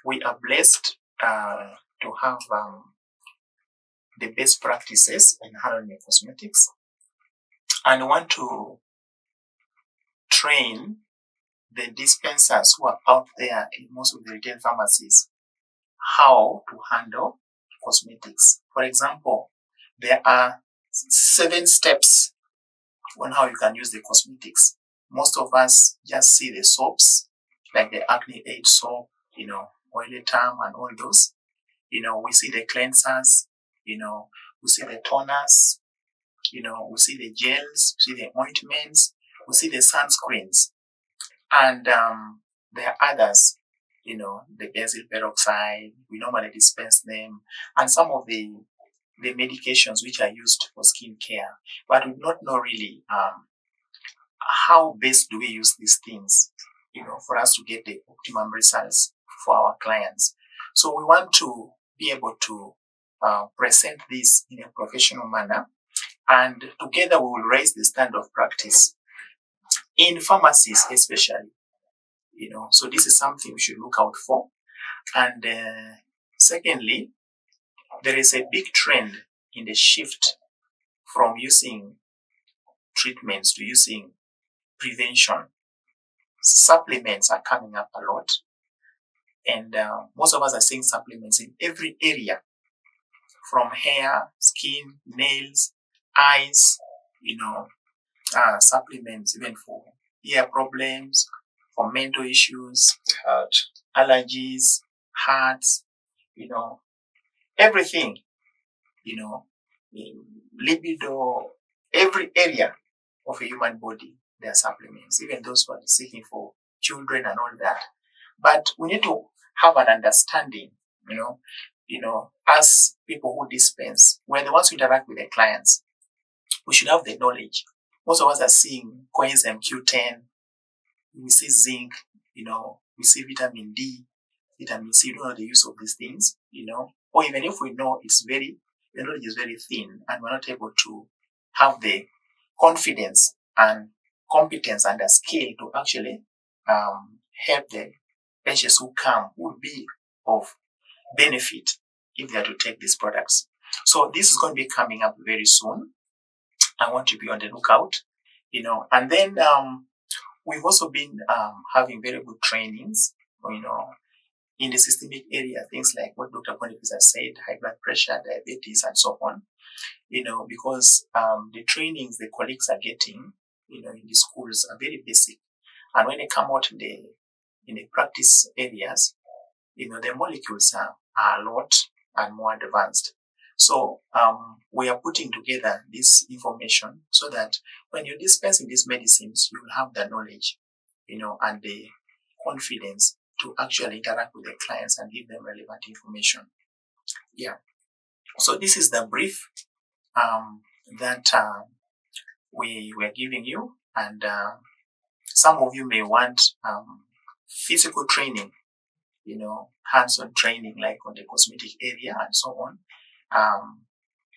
We are blessed to have the best practices in handling cosmetics, and want to train the dispensers who are out there in most of the retail pharmacies how to handle cosmetics. For example, there are 7 steps on how you can use the cosmetics. Most of us just see the soaps, like the Acne Aid soap, Oiletam and all those. We see the cleansers, we see the toners, we see the gels, we see the ointments, we see the sunscreens. And there are others, the benzyl peroxide, we normally dispense them, and some of the medications which are used for skin care. But we do not know really how best do we use these things, for us to get the optimum results for our clients. So we want to be able to present this in a professional manner, and together we will raise the standard of practice in pharmacies especially. So this is something we should look out for. And secondly, there is a big trend in the shift from using treatments to using prevention. Supplements are coming up a lot, and most of us are seeing supplements in every area, from hair, skin, nails, eyes, supplements even for ear problems, for mental issues, heart, allergies, hearts, everything, libido, every area of a human body, there are supplements, even those who are seeking for children and all that. But we need to have an understanding, as people who dispense, we're the ones who interact with the clients. We should have the knowledge. Most of us are seeing coenzyme Q10, we see zinc, we see vitamin D, vitamin C. We don't know the use of these things, or even if we know, the knowledge is very thin, and we're not able to have the confidence and competence and the skill to actually help the patients who come, who would be of benefit if they are to take these products. So this is going to be coming up very soon. I want to be on the lookout, and then we've also been having very good trainings, in the systemic area, things like what Dr. Boniface has said, high blood pressure, diabetes, and so on, because the trainings the colleagues are getting, in the schools are very basic. And when they come out in the practice areas, the molecules are a lot and more advanced. So we are putting together this information so that when you're dispensing these medicines, you will have the knowledge, and the confidence to actually interact with the clients and give them relevant information. Yeah. So this is the brief that we were giving you, and some of you may want physical training, hands-on training, like on the cosmetic area and so on.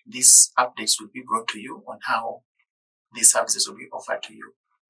These updates will be brought to you on how these services will be offered to you.